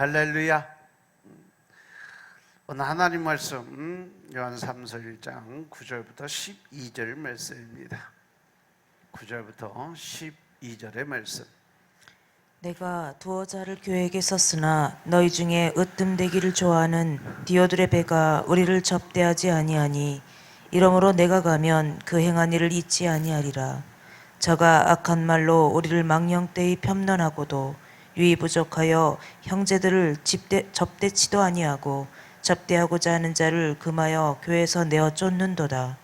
할렐루야. 오늘 하나님 말씀 요한 3서 1장 9절부터 12절 말씀입니다. 9절부터 12절의 말씀. 내가 두어 자를 교회에게 썼으나 너희 중에 으뜸되기를 좋아하는 디오드레베가 우리를 접대하지 아니하니 이러므로 내가 가면 그 행한 일을 잊지 아니하리라. 저가 악한 말로 우리를 망령되이 폄론하고도 유이 부족하여 형제들을 접대치도 아니하고 접대하고자 하는 자를 금하여 교회에서 내어 쫓는도다.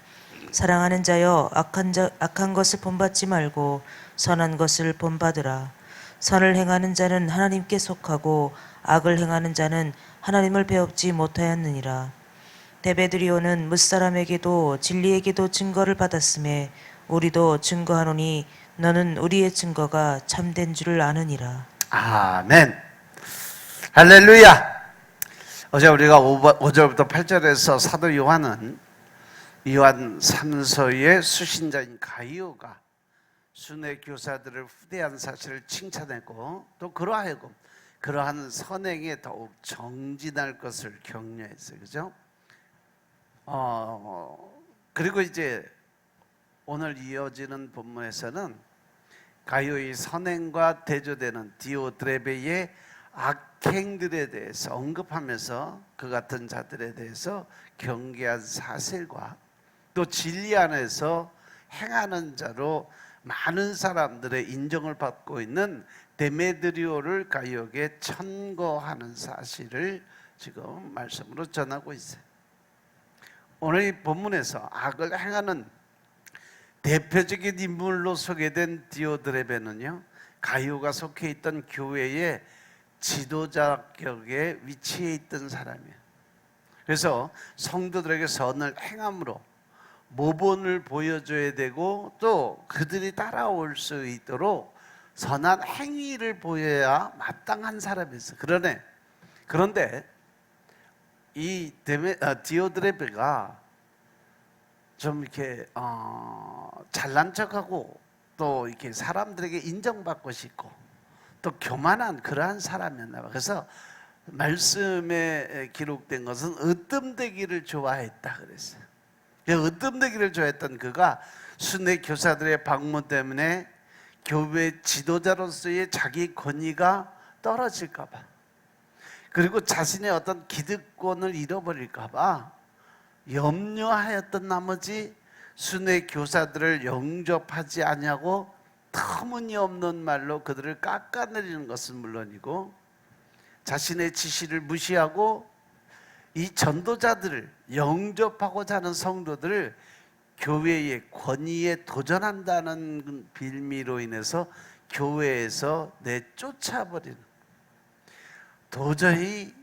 사랑하는 자여, 악한 것을 본받지 말고 선한 것을 본받으라. 선을 행하는 자는 하나님께 속하고 악을 행하는 자는 하나님을 배웁지 못하였느니라. 데메드리오는 뭇사람에게도 진리에게도 증거를 받았음에 우리도 증거하노니 너는 우리의 증거가 참된 줄을 아느니라. 아멘. 할렐루야. 어제 우리가 5절부터 8절에서 사도 요한은 요한 3서의 수신자인 가이오가 순회 교사들을 후대한 사실을 칭찬했고, 또 그러하여금 그러한 선행에 더욱 정진할 것을 격려했어요. 그죠? 그리고 이제 오늘 이어지는 본문에서는 가이오의 선행과 대조되는 디오드레베의 악행들에 대해서 언급하면서 그 같은 자들에 대해서 경계한 사실과 또 진리 안에서 행하는 자로 많은 사람들의 인정을 받고 있는 데메드리오를 가이오에게 천거하는 사실을 지금 말씀으로 전하고 있어요. 오늘 이 본문에서 악을 행하는 대표적인 인물로 소개된 디오드레베는요, 가이오가 속해 있던 교회의 지도자격에 위치해 있던 사람이에요. 그래서 성도들에게 선을 행함으로 모본을 보여줘야 되고, 또 그들이 따라올 수 있도록 선한 행위를 보여야 마땅한 사람이었어요. 그런데 이 디오드레베가 좀 이렇게 잘난 척하고 또 이렇게 사람들에게 인정받고 싶고 또 교만한 그러한 사람이었나 봐. 그래서 말씀에 기록된 것은 으뜸되기를 좋아했다 그랬어요. 으뜸되기를 좋아했던 그가 순회 교사들의 방문 때문에 교회 지도자로서의 자기 권위가 떨어질까 봐, 그리고 자신의 어떤 기득권을 잃어버릴까 봐 염려하였던 나머지 순회 교사들을 영접하지 아니하고 터무니없는 말로 그들을 깎아내리는 것은 물론이고, 자신의 지시를 무시하고 이 전도자들을 영접하고자 하는 성도들을 교회의 권위에 도전한다는 빌미로 인해서 교회에서 내쫓아버리는, 도저히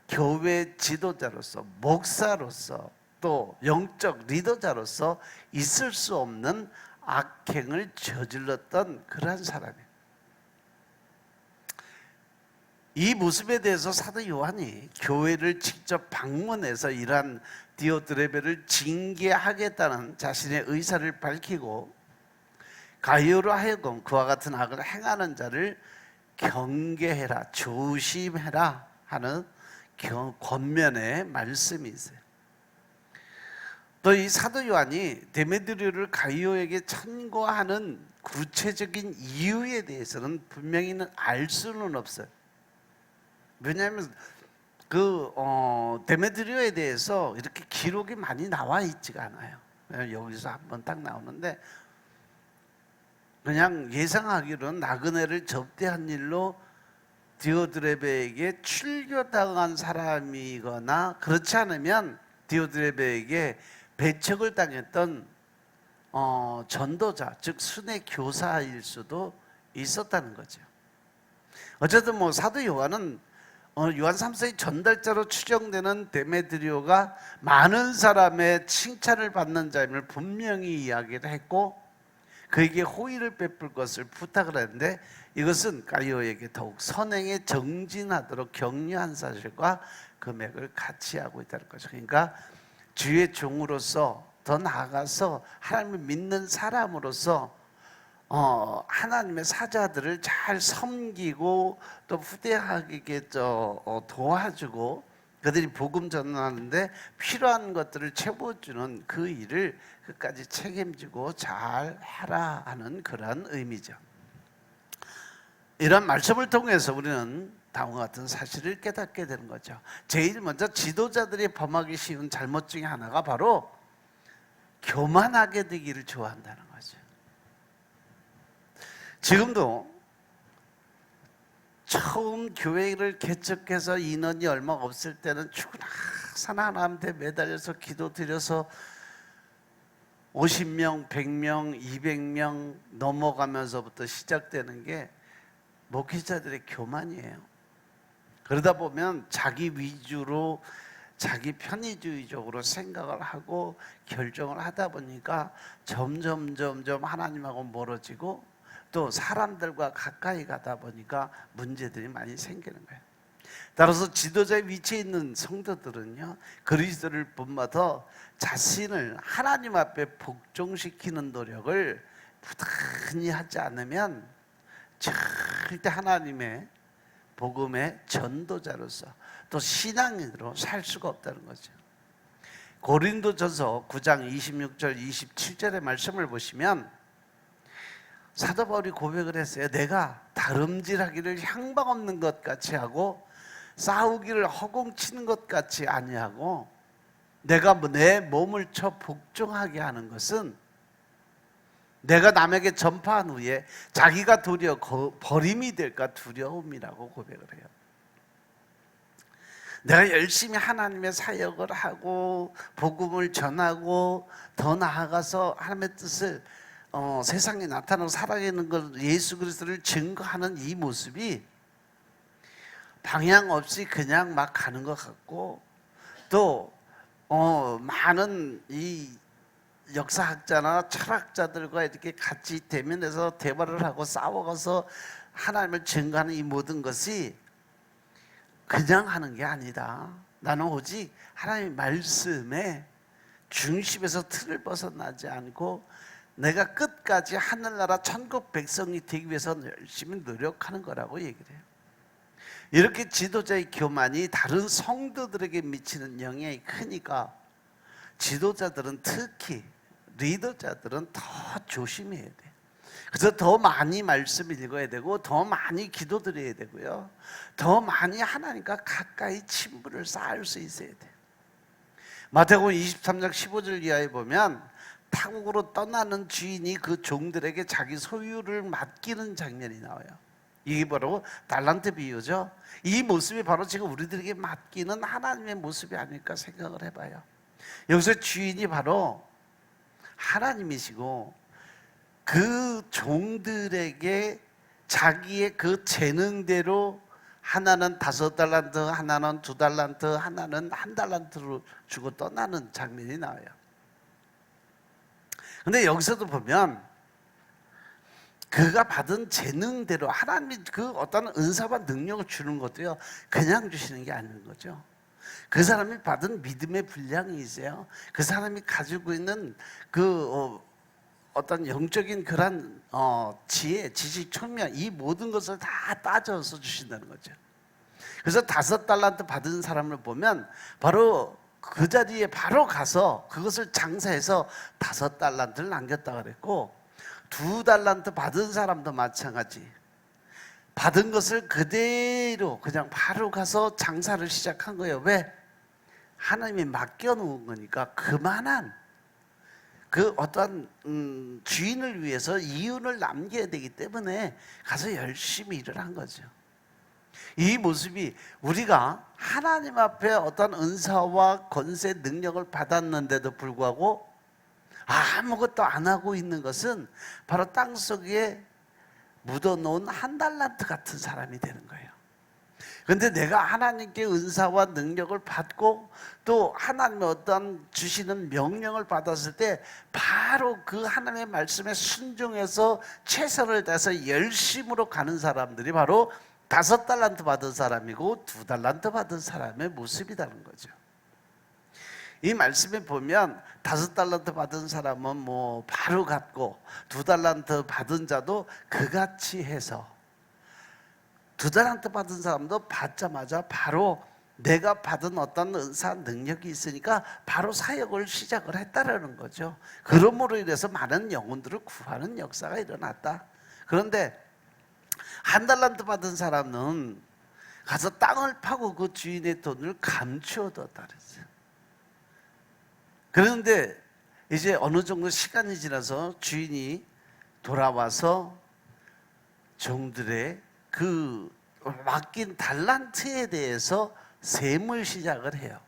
교회 지도자로서, 목사로서, 또 영적 리더자로서 있을 수 없는 악행을 저질렀던 그러한 사람이에요. 이 모습에 대해서 사도 요한이 교회를 직접 방문해서 이러한 디오드레베를 징계하겠다는 자신의 의사를 밝히고, 가이오로 하여금 그와 같은 악을 행하는 자를 경계해라, 조심해라 하는 권면의 말씀이 있어요. 또 이 사도 요한이 데메드리오를 가이오에게 천거하는 구체적인 이유에 대해서는 분명히는 알 수는 없어요. 왜냐하면 데메드리오에 대해서 이렇게 기록이 많이 나와 있지가 않아요. 여기서 한번 딱 나오는데, 그냥 예상하기로는 나그네를 접대한 일로 디오드레베에게 출교당한 사람이거나, 그렇지 않으면 디오드레베에게 배척을 당했던 전도자, 즉 순회 교사일 수도 있었다는 거죠. 어쨌든 사도 요한은 요한 3서의 전달자로 추정되는 데메드리오가 많은 사람의 칭찬을 받는 자임을 분명히 이야기를 했고, 그에게 호의를 베풀 것을 부탁을 했는데, 이것은 가이오에게 더욱 선행에 정진하도록 격려한 사실과 금액을 같이 하고 있다는 거죠. 그러니까 주의 종으로서, 더 나아가서 하나님을 믿는 사람으로서 하나님의 사자들을 잘 섬기고 또 후대하게 도와주고 그들이 복음 전하는데 필요한 것들을 채워주는 그 일을 끝까지 책임지고 잘 하라 하는 그러한 의미죠. 이런 말씀을 통해서 우리는 다음과 같은 사실을 깨닫게 되는 거죠. 제일 먼저 지도자들이 범하기 쉬운 잘못 중에 하나가 바로 교만하게 되기를 좋아한다는 거죠. 지금도 처음 교회를 개척해서 인원이 얼마 없을 때는 죽으나 하나님한테 매달려서 기도드려서 50명, 100명, 200명 넘어가면서부터 시작되는 게 목회자들의 교만이에요. 그러다 보면 자기 위주로 자기 편의주의적으로 생각을 하고 결정을 하다 보니까 점점 하나님하고 멀어지고 또 사람들과 가까이 가다 보니까 문제들이 많이 생기는 거예요. 따라서 지도자의 위치에 있는 성도들은요, 그리스도를 본받아 자신을 하나님 앞에 복종시키는 노력을 부단히 하지 않으면 절대 하나님의 복음의 전도자로서 또 신앙인으로 살 수가 없다는 거죠. 고린도전서 9장 26절 27절의 말씀을 보시면 사도 바울이 고백을 했어요. 내가 다름질하기를 향방 없는 것 같이 하고 싸우기를 허공치는 것 같이 아니하고 내가 내 몸을 쳐 복종하게 하는 것은 내가 남에게 전파한 후에 자기가 도리어 버림이 될까 두려움이라고 고백을 해요. 내가 열심히 하나님의 사역을 하고 복음을 전하고 더 나아가서 하나님의 뜻을 세상에 나타나고 살아가는 것, 예수 그리스도를 증거하는 이 모습이 방향 없이 그냥 막 가는 것 같고 또 많은 이 역사학자나 철학자들과 이렇게 같이 대면해서 대화를 하고 싸워가서 하나님을 증거하는 이 모든 것이 그냥 하는 게 아니다. 나는 오직 하나님의 말씀에 중심에서 틀을 벗어나지 않고 내가 끝까지 하늘나라 천국 백성이 되기 위해서 열심히 노력하는 거라고 얘기를 해요. 이렇게 지도자의 교만이 다른 성도들에게 미치는 영향이 크니까 지도자들은 특히 리더자들은 더 조심해야 돼. 그래서 더 많이 말씀 읽어야 되고 더 많이 기도드려야 되고요. 더 많이 하나님과 가까이 친분을 쌓을 수 있어야 돼. 마태복음 23장 15절 이하에 보면 타국으로 떠나는 주인이 그 종들에게 자기 소유를 맡기는 장면이 나와요. 이게 바로 달란트 비유죠. 이 모습이 바로 지금 우리들에게 맡기는 하나님의 모습이 아닐까 생각을 해봐요. 여기서 주인이 바로 하나님이시고 그 종들에게 자기의 그 재능대로 하나는 5달란트, 하나는 2달란트, 하나는 1달란트로 주고 떠나는 장면이 나와요. 근데 여기서도 보면 그가 받은 재능대로 하나님이 그 어떤 은사와 능력을 주는 것도요 그냥 주시는 게 아닌 거죠. 그 사람이 받은 믿음의 분량이 있어요. 그 사람이 가지고 있는 그 어떤 영적인 그런 지혜, 지식, 총명 이 모든 것을 다 따져서 주신다는 거죠. 그래서 5달란트 받은 사람을 보면 바로 그 자리에 바로 가서 그것을 장사해서 5달란트를 남겼다 그랬고 2달란트 받은 사람도 마찬가지. 받은 것을 그대로 그냥 바로 가서 장사를 시작한 거예요. 왜? 하나님이 맡겨놓은 거니까 그만한 그 어떤 주인을 위해서 이윤을 남겨야 되기 때문에 가서 열심히 일을 한 거죠. 이 모습이 우리가 하나님 앞에 어떤 은사와 권세 능력을 받았는데도 불구하고 아무것도 안 하고 있는 것은 바로 땅속에 묻어놓은 1달란트 같은 사람이 되는 거예요. 그런데 내가 하나님께 은사와 능력을 받고 또 하나님의 어떤 주시는 명령을 받았을 때 바로 그 하나님의 말씀에 순종해서 최선을 다해서 열심으로 가는 사람들이 바로 5달란트 받은 사람이고 2달란트 받은 사람의 모습이라는 거죠. 이 말씀에 보면 5달란트 받은 사람은 뭐 바로 갚고 2달란트 받은 자도 그같이 해서 2달란트 받은 사람도 받자마자 바로 내가 받은 어떤 은사 능력이 있으니까 바로 사역을 시작을 했다라는 거죠. 그러므로 인해서 많은 영혼들을 구하는 역사가 일어났다. 그런데 1달란트 받은 사람은 가서 땅을 파고 그 주인의 돈을 감추어뒀다 그랬어요. 그런데 이제 어느 정도 시간이 지나서 주인이 돌아와서 종들의 그 맡긴 달란트에 대해서 셈을 시작을 해요.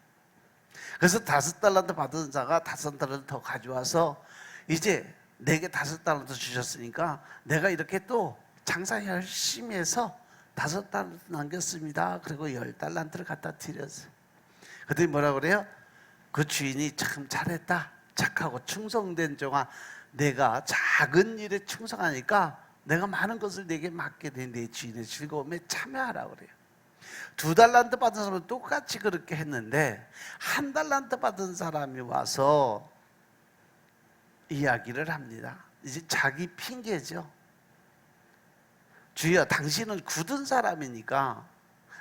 그래서 5달란트 받은 자가 5달란트 더 가져와서 이제 내게 5달란트 주셨으니까 내가 이렇게 또 장사 열심히 해서 5달란트 남겼습니다. 그리고 10달란트를 갖다 드렸어요. 그랬더니 뭐라 그래요? 그 주인이 참 잘했다, 착하고 충성된 종아, 내가 작은 일에 충성하니까 내가 많은 것을 내게 맡게 된 내 주인의 즐거움에 참여하라 그래요. 2달란트 받은 사람은 똑같이 그렇게 했는데 1달란트 받은 사람이 와서 이야기를 합니다. 이제 자기 핑계죠. 주여, 당신은 굳은 사람이니까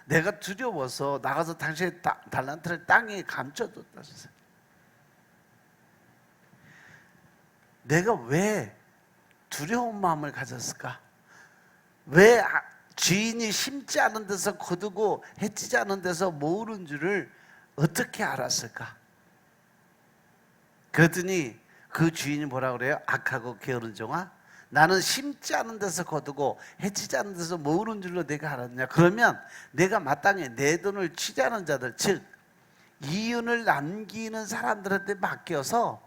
내가 두려워서 나가서 당신의 달란트를 땅에 감춰뒀다. 내가 왜 두려운 마음을 가졌을까? 왜 주인이 심지 않은 데서 거두고 해치지 않은 데서 모으는 줄을 어떻게 알았을까? 그랬더니 그 주인이 뭐라 그래요? 악하고 게으른 종아, 나는 심지 않은 데서 거두고 해치지 않은 데서 모으는 줄로 내가 알았냐? 그러면 내가 마땅히 내 돈을 취하는 자들, 즉 이윤을 남기는 사람들한테 맡겨서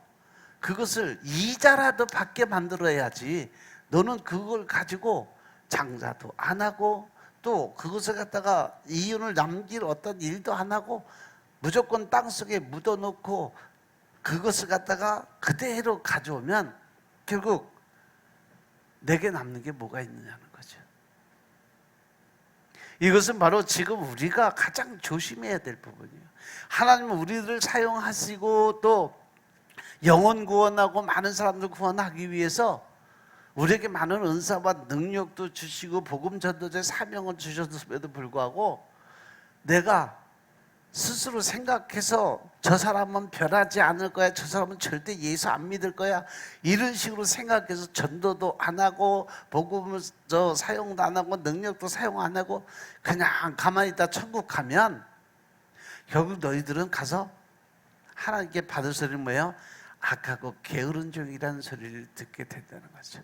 그것을 이자라도 받게 만들어야지, 너는 그걸 가지고 장사도 안 하고 또 그것을 갖다가 이윤을 남길 어떤 일도 안 하고 무조건 땅속에 묻어놓고 그것을 갖다가 그대로 가져오면 결국 내게 남는 게 뭐가 있느냐는 거죠. 이것은 바로 지금 우리가 가장 조심해야 될 부분이에요. 하나님은 우리들을 사용하시고 또 영혼 구원하고 많은 사람들 구원하기 위해서 우리에게 많은 은사와 능력도 주시고 복음 전도자의 사명을 주셨음에도 불구하고 내가 스스로 생각해서 저 사람은 변하지 않을 거야, 저 사람은 절대 예수 안 믿을 거야, 이런 식으로 생각해서 전도도 안 하고 복음을 사용도 안 하고 능력도 사용 안 하고 그냥 가만히 있다 천국 가면 결국 너희들은 가서 하나님께 받을 소리는 뭐예요? 악하고 게으른 종이라는 소리를 듣게 된다는 거죠.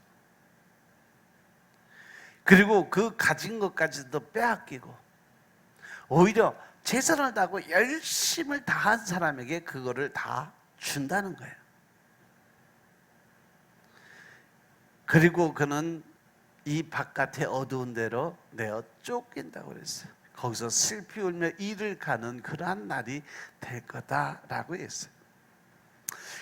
그리고 그 가진 것까지도 빼앗기고 오히려 최선을 다하고 열심을 다한 사람에게 그거를 다 준다는 거예요. 그리고 그는 이 바깥에 어두운 데로 내어 쫓긴다고 그랬어요. 거기서 슬피 울며 이를 가는 그러한 날이 될 거다라고 했어요.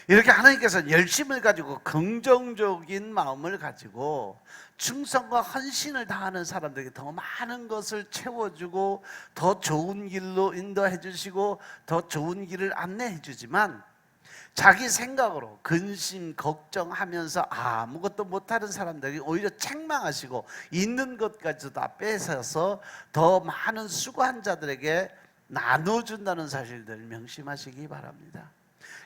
이렇게 하나님께서 열심을 가지고 긍정적인 마음을 가지고 충성과 헌신을 다하는 사람들에게 더 많은 것을 채워주고 더 좋은 길로 인도해 주시고 더 좋은 길을 안내해 주지만 자기 생각으로 근심 걱정하면서 아무것도 못하는 사람들에게 오히려 책망하시고 있는 것까지도 다 뺏어서 더 많은 수고한 자들에게 나눠준다는 사실들 명심하시기 바랍니다.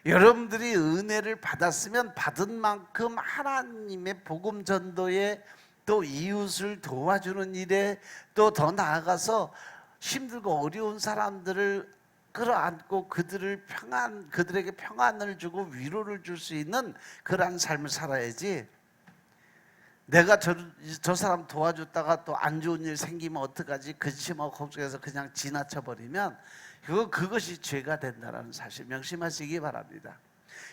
여러분들이 은혜를 받았으면 받은 만큼 하나님의 복음 전도에 또 이웃을 도와주는 일에 또 더 나아가서 힘들고 어려운 사람들을 끌어안고 그들에게 평안을 주고 위로를 줄 수 있는 그러한 삶을 살아야지, 내가 저 사람 도와줬다가 또 안 좋은 일 생기면 어떡하지 근심하고 걱정해서 그냥 지나쳐버리면 그것이 죄가 된다는 사실 명심하시기 바랍니다.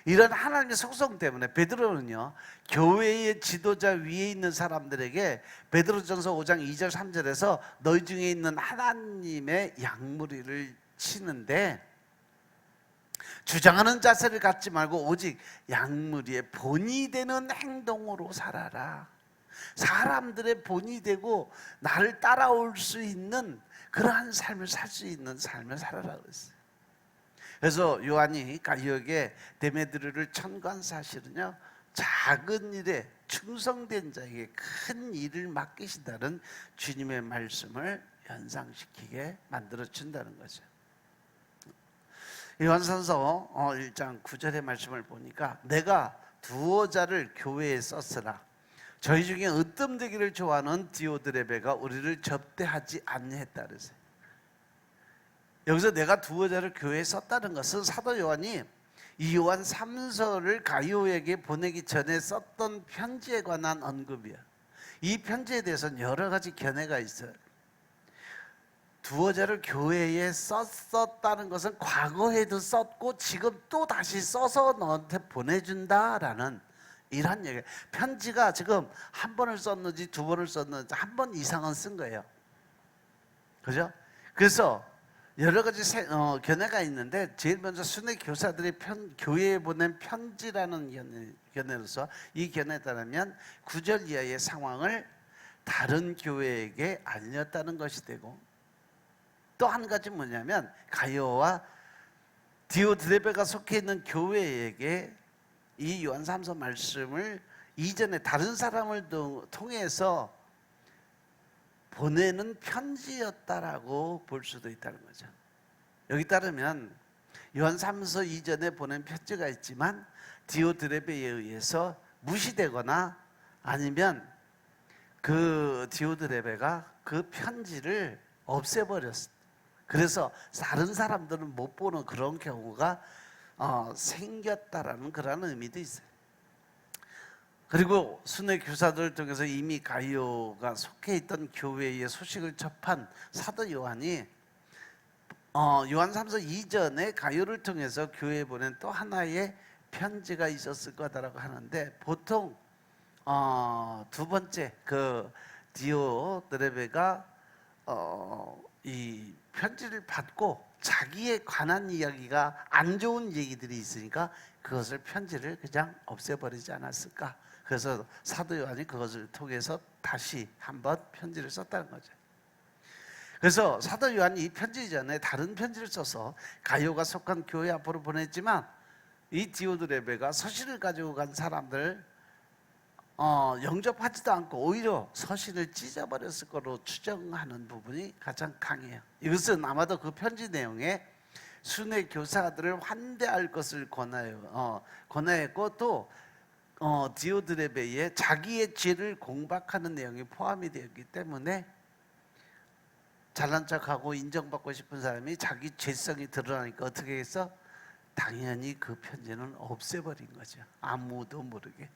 이런 하나님의 속성 때문에 베드로는요, 교회의 지도자 위에 있는 사람들에게 베드로전서 5장 2절 3절에서 너희 중에 있는 하나님의 양무리를 치는데 주장하는 자세를 갖지 말고 오직 양무리의 본이 되는 행동으로 살아라. 사람들의 본이 되고 나를 따라올 수 있는 그러한 삶을 살 수 있는 삶을 살아라 그랬어요. 그래서 요한이 가이오에게 데메드리오를 천구한 사실은요, 작은 일에 충성된 자에게 큰 일을 맡기신다는 주님의 말씀을 연상시키게 만들어 준다는 거죠. 요한산서 1장 9절의 말씀을 보니까 내가 두어 자를 교회에 썼으나 저희 중에 으뜸되기를 좋아하는 디오드레베가 우리를 접대하지 아니했다 그랬어요. 여기서 내가 두어 자를 교회에 썼다는 것은 사도 요한이 이 요한 3서를 가이오에게 보내기 전에 썼던 편지에 관한 언급이야. 이 편지에 대해서는 여러 가지 견해가 있어요. 두어 자를 교회에 썼다는 것은 과거에도 썼고 지금 또 다시 써서 너한테 보내준다라는 이런 얘기. 편지가 지금 한 번을 썼는지 두 번을 썼는지 한 번 이상은 쓴 거예요. 그죠? 그래서 여러 가지 견해가 있는데 제일 먼저 순회 교사들이 교회에 보낸 편지라는 견해로서 이 견해에 따르면 9절 이하의 상황을 다른 교회에게 알렸다는 것이 되고, 또 한 가지 뭐냐면 가이오와 디오드레베가 속해 있는 교회에게 이 요한 3서 말씀을 이전에 다른 사람을 통해서 보내는 편지였다라고 볼 수도 있다는 거죠. 여기 따르면 요한 3서 이전에 보낸 편지가 있지만 디오드레베에 의해서 무시되거나 아니면 그 디오드레베가 그 편지를 없애버렸어요. 그래서 다른 사람들은 못 보는 그런 경우가 생겼다라는 그런 의미도 있어요. 그리고 순회 교사들을 통해서 이미 가이오가 속해 있던 교회의 소식을 접한 사도 요한이 요한 3서 이전에 가이오를 통해서 교회에 보낸 또 하나의 편지가 있었을 거다라고 하는데, 보통 두 번째 그 디오드레베가 이 편지를 받고 자기에 관한 이야기가 안 좋은 얘기들이 있으니까 그것을 편지를 그냥 없애버리지 않았을까. 그래서 사도 요한이 그것을 통해서 다시 한번 편지를 썼다는 거죠. 그래서 사도 요한이 이 편지 전에 다른 편지를 써서 가이오가 속한 교회 앞으로 보냈지만 이 디오드레베가 서신을 가지고 간 사람들 영접하지도 않고 오히려 서신을 찢어버렸을 거로 추정하는 부분이 가장 강해요. 이것은 아마도 그 편지 내용에 순회 교사들을 환대할 것을 권하였고 또 디오드레베의 자기의 죄를 공박하는 내용이 포함이 되어 있기 때문에 잘난 척하고 인정받고 싶은 사람이 자기 죄성이 드러나니까 어떻게 했어? 당연히 그 편지는 없애버린 거죠. 아무도 모르게.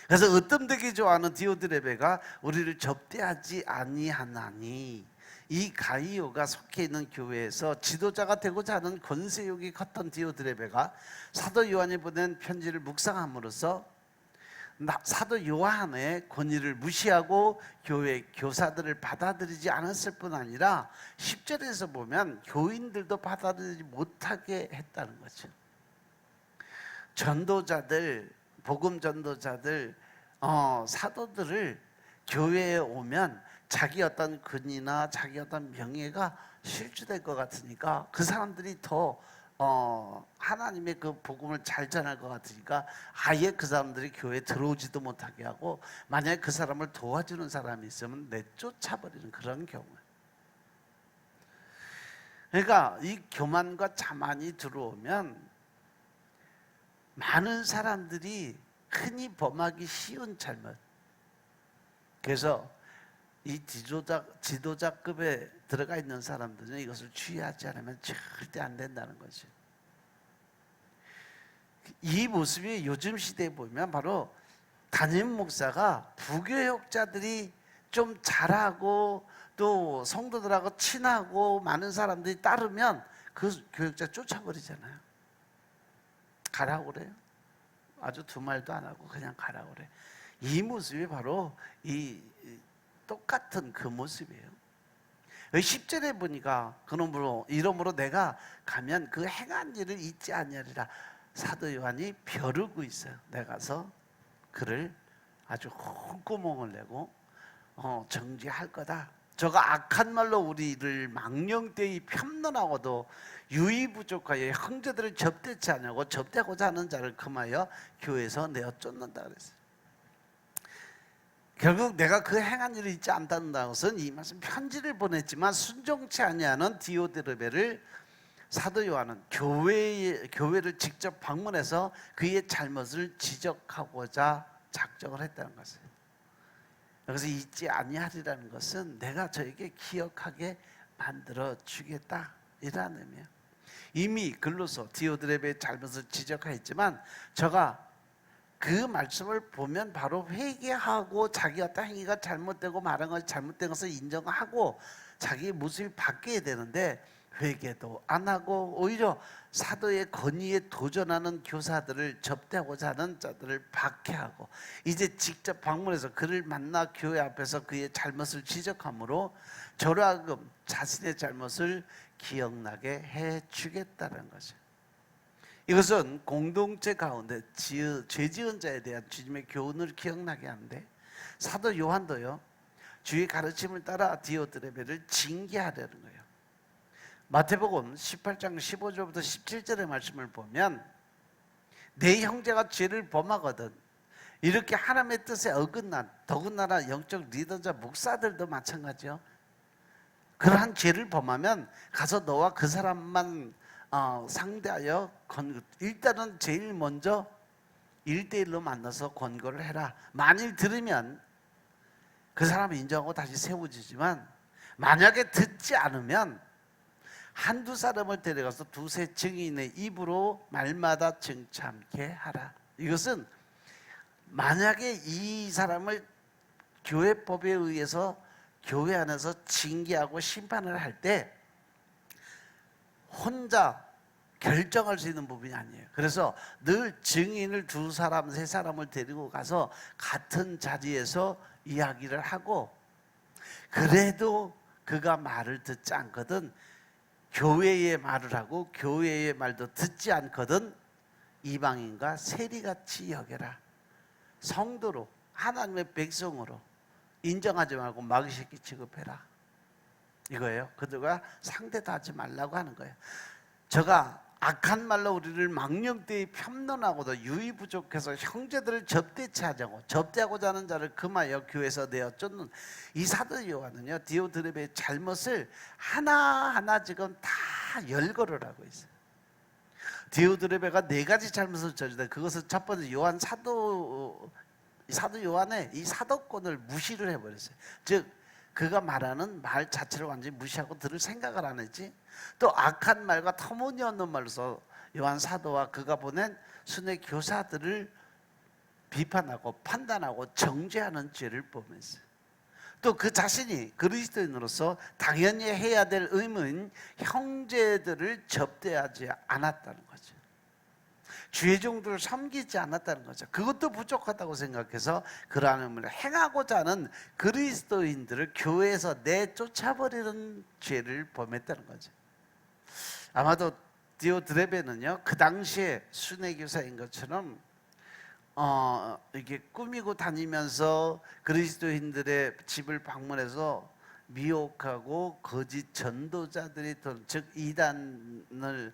그래서 으뜸되기 좋아하는 디오드레베가 우리를 접대하지 아니하나니, 이 가이오가 속해 있는 교회에서 지도자가 되고자 하는 권세욕이 컸던 디오드레베가 사도 요한이 보낸 편지를 묵상함으로써 사도 요한의 권위를 무시하고 교회 교사들을 받아들이지 않았을 뿐 아니라 10절에서 보면 교인들도 받아들이지 못하게 했다는 거죠. 전도자들, 복음 전도자들, 사도들을 교회에 오면 자기 어떤 근위나 자기 어떤 명예가 실추될 것 같으니까 그 사람들이 더 하나님의 그 복음을 잘 전할 것 같으니까 아예 그 사람들이 교회에 들어오지도 못하게 하고, 만약에 그 사람을 도와주는 사람이 있으면 내쫓아버리는 그런 경우예요. 그러니까 이 교만과 자만이 들어오면 많은 사람들이 흔히 범하기 쉬운 잘못, 그래서 이 지도자급에 들어가 있는 사람들은 이것을 주의하지 않으면 절대 안 된다는 거죠. 이 모습이 요즘 시대에 보면 바로 담임 목사가 부교역자들이 좀 잘하고 또 성도들하고 친하고 많은 사람들이 따르면 그 교역자 쫓아버리잖아요. 가라고 그래요. 아주 두 말도 안 하고 그냥 가라고 그래. 이 모습이 바로 이 똑같은 그 모습이에요. 10절에 보니까 그놈으로 이름으로 내가 가면 그 행한 일을 잊지 아니하리라. 사도 요한이 벼르고 있어요. 내가 가서 그를 아주 헛구멍을 내고 정죄할 거다. 저가 악한 말로 우리를 망령되이 편론하고도 유의부족하여 형제들을 접대치 않냐고 접대하고자 하는 자를 금하여 교회에서 내어 쫓는다 그랬어요. 결국 내가 그 행한 일이 있지 않다는 것은 이 말씀 편지를 보냈지만 순종치 아니하는 디오드레베를 사도 요한은 교회를 직접 방문해서 그의 잘못을 지적하고자 작정을 했다는 것이에요. 여기서 잊지 아니하리라는 것은 내가 저에게 기억하게 만들어 주겠다 이라는 의미예요. 이미 글로서 디오드레베의 잘못을 지적하였지만 저가 그 말씀을 보면 바로 회개하고 자기 어떤 행위가 잘못되고 말한 것이 잘못된 것을 인정하고 자기의 모습이 바뀌어야 되는데 회개도 안 하고 오히려 사도의 권위에 도전하는 교사들을 접대하고자 하는 자들을 박해하고 이제 직접 방문해서 그를 만나 교회 앞에서 그의 잘못을 지적함으로 저로 하여금 자신의 잘못을 기억나게 해주겠다는 거죠. 이것은 공동체 가운데 죄 지은 자에 대한 주님의 교훈을 기억나게 하는데 사도 요한도요 주의 가르침을 따라 디오드레베를 징계하려는 거예요. 마태복음 18장 15절부터 17절의 말씀을 보면 내 형제가 죄를 범하거든 이렇게 하나님의 뜻에 어긋난 더군다나 영적 리더자 목사들도 마찬가지요. 그러한 죄를 범하면 가서 너와 그 사람만 상대하여 일단은 제일 먼저 1대1로 만나서 권고를 해라. 만일 들으면 그 사람을 인정하고 다시 세워지지만 만약에 듣지 않으면 한두 사람을 데려가서 두세 증인의 입으로 말마다 증참케 하라. 이것은 만약에 이 사람을 교회법에 의해서 교회 안에서 징계하고 심판을 할 때 혼자 결정할 수 있는 부분이 아니에요. 그래서 늘 증인을 두 사람, 세 사람을 데리고 가서 같은 자리에서 이야기를 하고 그래도 그가 말을 듣지 않거든 교회의 말을 하고 교회의 말도 듣지 않거든 이방인과 세리같이 여겨라. 성도로 하나님의 백성으로 인정하지 말고 마귀 새끼 취급해라. 이거예요. 그들과 상대도 하지 말라고 하는 거예요. 저가 악한 말로 우리를 망령되이 편론하고도 유의 부족해서 형제들을 접대치 하자고 접대하고자 하는 자를 금하여 교회에서 내어 쫓는 이 사도 요한은요 디오드레베의 잘못을 하나하나 지금 다 열거를 하고 있어요. 디오드레베가 4가지 잘못을 저지르다. 그것은 첫 번째 사도 요한의 이 사도권을 무시를 해버렸어요. 즉 그가 말하는 말 자체를 완전히 무시하고 들을 생각을 안 했지. 또 악한 말과 터무니없는 말로서 요한 사도와 그가 보낸 순회 교사들을 비판하고 판단하고 정죄하는 죄를 범했어요. 또 그 자신이 그리스도인으로서 당연히 해야 될 의무인 형제들을 접대하지 않았다는 거죠. 주의 종들을 섬기지 않았다는 거죠. 그것도 부족하다고 생각해서 그러한 의무를 행하고자 하는 그리스도인들을 교회에서 내쫓아버리는 죄를 범했다는 거죠. 아마도 디오드레베는요 그 당시에 순회교사인 것처럼 이게 꾸미고 다니면서 그리스도인들의 집을 방문해서 미혹하고 거짓 전도자들이 즉 이단을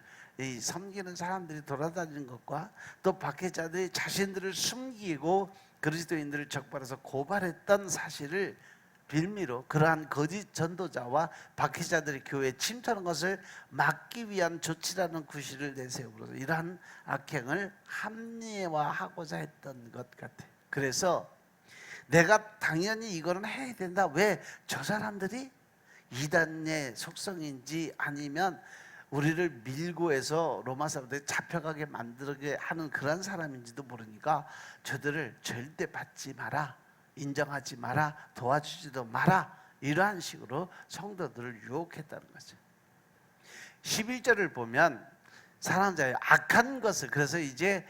섬기는 사람들이 돌아다니는 것과 또 박해자들이 자신들을 숨기고 그리스도인들을 적발해서 고발했던 사실을 빌미로 그러한 거짓 전도자와 박해자들이 교회에 침투하는 것을 막기 위한 조치라는 구실을 내세우므로써 이러한 악행을 합리화하고자 했던 것 같아요. 그래서 내가 당연히 이거는 해야 된다. 왜? 저 사람들이 이단의 속성인지 아니면 우리를 밀고 해서 로마 사람들이 잡혀가게 만들게 하는 그런 사람인지도 모르니까 저들을 절대 받지 마라, 인정하지 마라, 도와주지도 마라, 이러한 식으로 성도들을 유혹했다는 거죠. 11절을 보면 사랑하는 자여 악한 것을 그래서 이제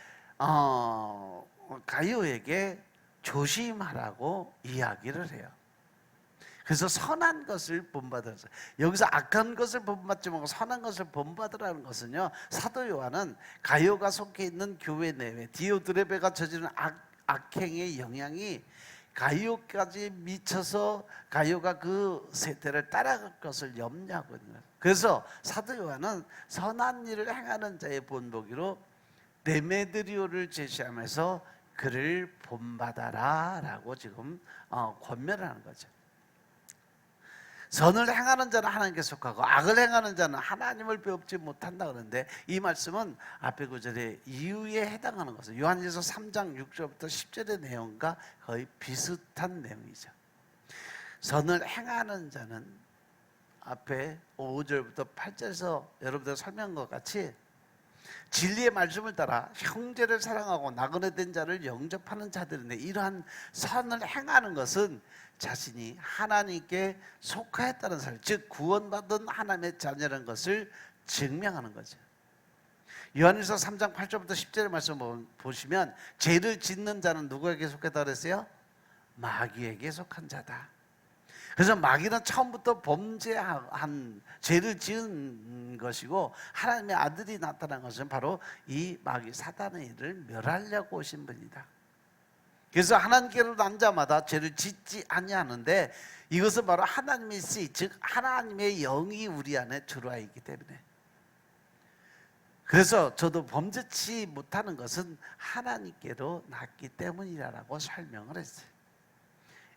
가이오에게 조심하라고 이야기를 해요. 그래서 선한 것을 본받으라. 여기서 악한 것을 본받지 말고 선한 것을 본받으라는 것은요 사도 요한은 가이오가 속해 있는 교회 내외 디오드레베가 저지른 악행의 영향이 가이오까지 미쳐서 가이오가 그 세대를 따라갈 것을 염려하거든요. 그래서 사도 요한은 선한 일을 행하는 자의 본보기로 데메드리오를 제시하면서 그를 본받아라 라고 지금 권면을 하는 거죠. 선을 행하는 자는 하나님께 속하고 악을 행하는 자는 하나님을 배웁지 못한다 그러는데, 이 말씀은 앞에 구절의 이유에 해당하는 것은 요한일서 3장 6절부터 10절의 내용과 거의 비슷한 내용이죠. 선을 행하는 자는 앞에 5절부터 8절에서 여러분들 설명한 것 같이 진리의 말씀을 따라 형제를 사랑하고 나그네 된 자를 영접하는 자들인데, 이러한 선을 행하는 것은 자신이 하나님께 속하였다는 사실, 즉 구원받은 하나님의 자녀라는 것을 증명하는 거죠. 요한일서 3장 8절부터 10절의 말씀 보시면 죄를 짓는 자는 누구에게 속했다 그랬어요? 마귀에게 속한 자다. 그래서 마귀는 처음부터 범죄한 죄를 지은 것이고, 하나님의 아들이 나타난 것은 바로 이 마귀 사단의 일을 멸하려고 오신 분이다. 그래서 하나님께로 난 자마다 죄를 짓지 아니하는데, 이것은 바로 하나님의 씨, 즉 하나님의 영이 우리 안에 들어와 있기 때문에, 그래서 저도 범죄치 못하는 것은 하나님께로 났기 때문이라고 설명을 했어요.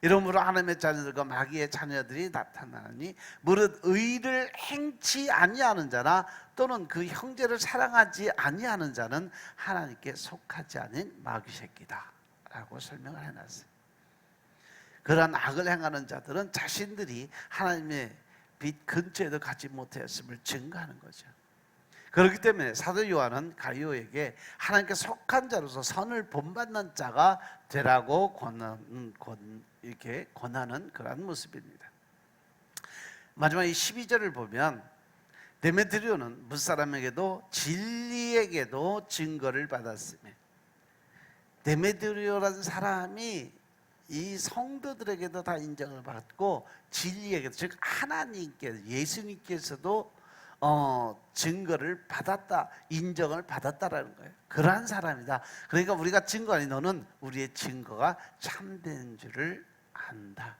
이러므로 하나님의 자녀들과 마귀의 자녀들이 나타나니 무릇 의를 행치 아니하는 자나 또는 그 형제를 사랑하지 아니하는 자는 하나님께 속하지 않은 마귀 새끼다 라고 설명을 해놨어요. 그러한 악을 행하는 자들은 자신들이 하나님의 빛 근처에도 가지 못하였음을 증거하는 거죠. 그렇기 때문에 사도 요한은 가이오에게 하나님께 속한 자로서 선을 본받는 자가 되라고 권하는 그런 모습입니다. 마지막 이 12절을 보면 데메드리오는 무사람에게도 진리에게도 증거를 받았으며, 데메드리오라는 사람이 이 성도들에게도 다 인정을 받고 진리에게도, 즉 하나님께, 예수님께서도 증거를 받았다, 인정을 받았다라는 거예요. 그러한 사람이다. 그러니까 우리가 증거하니 너는 우리의 증거가 참된 줄을 안다.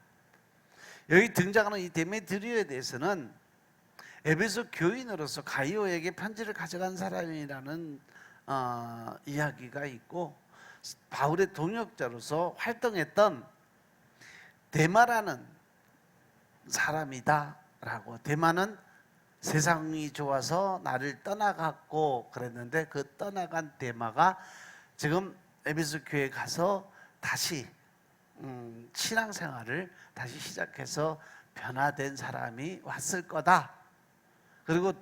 여기 등장하는 이 데메드리오에 대해서는 에베소 교인으로서 가이오에게 편지를 가져간 사람이라는 이야기가 있고, 바울의 동역자로서 활동했던 데마라는 사람이다 라고, 데마는 세상이 좋아서 나를 떠나갔고 그랬는데, 그 떠나간 데마가 지금 에베소 교회에 가서 다시 신앙생활을 다시 시작해서 변화된 사람이 왔을 거다. 그리고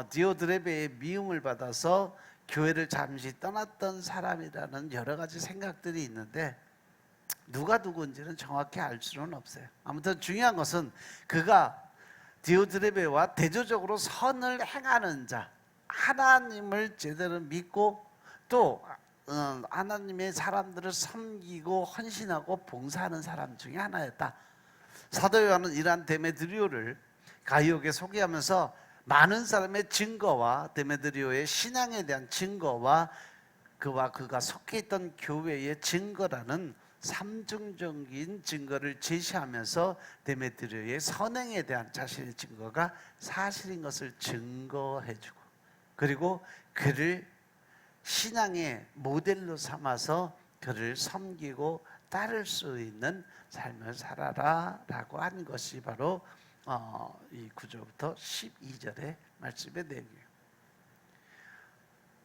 디오드레베의 미움을 받아서 교회를 잠시 떠났던 사람이라는 여러 가지 생각들이 있는데, 누가 누군지는 정확히 알 수는 없어요. 아무튼 중요한 것은 그가 디오드레베와 대조적으로 선을 행하는 자, 하나님을 제대로 믿고 또 하나님의 사람들을 섬기고 헌신하고 봉사하는 사람 중에 하나였다. 사도 요한은 이러한 데메드리오를 가이오에게 소개하면서 많은 사람의 증거와 데메드리오의 신앙에 대한 증거와 그와 그가 속해 있던 교회의 증거라는 삼중적인 증거를 제시하면서 데메드리오의 선행에 대한 자신의 증거가 사실인 것을 증거해주고, 그리고 그를 신앙의 모델로 삼아서 그를 섬기고 따를 수 있는 삶을 살아라 라고 한 것이 바로 이 9절부터 12절의 말씀의 내용이에요.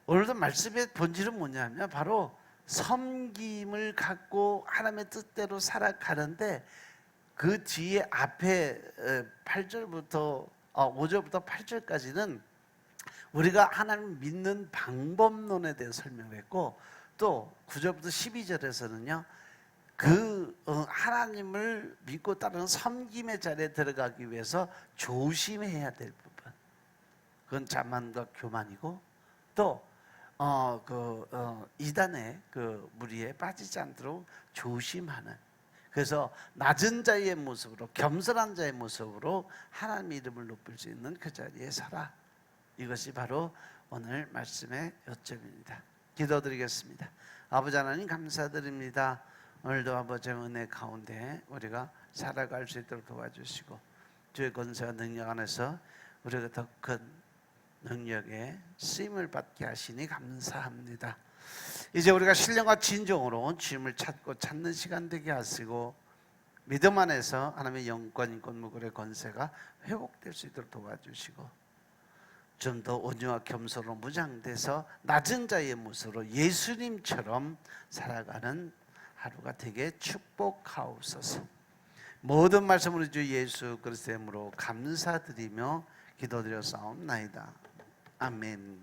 오늘도 말씀의 본질은 뭐냐면 바로 섬김을 갖고 하나님의 뜻대로 살아가는데, 그 뒤에 앞에 8절부터 5절부터 8절까지는 우리가 하나님을 믿는 방법론에 대해 설명을 했고, 또 9절부터 12절에서는요 그 하나님을 믿고 따르는 섬김의 자리에 들어가기 위해서 조심해야 될 부분, 그건 자만과 교만이고, 또 이단의 그 무리에 빠지지 않도록 조심하는, 그래서 낮은 자의 모습으로, 겸손한 자의 모습으로 하나님의 이름을 높일 수 있는 그 자리에 서라. 이것이 바로 오늘 말씀의 요점입니다. 기도드리겠습니다. 아버지 하나님 감사드립니다. 오늘도 아버지의 은혜 가운데 우리가 살아갈 수 있도록 도와주시고 주의 권세와 능력 안에서 우리가 더 큰 능력에 쓰임을 받게 하시니 감사합니다. 이제 우리가 신령과 진정으로 주님을 찾고 찾는 시간 되게 하시고 믿음 안에서 하나님의 영권, 인권, 무골의 권세가 회복될 수 있도록 도와주시고 좀 더 온유와 겸손으로 무장돼서 낮은 자의 모습으로 예수님처럼 살아가는 하루가 되게 축복하옵소서. 모든 말씀으로 주 예수 그리스도의 이름으로 감사드리며 기도드려 싸움나이다. 아멘.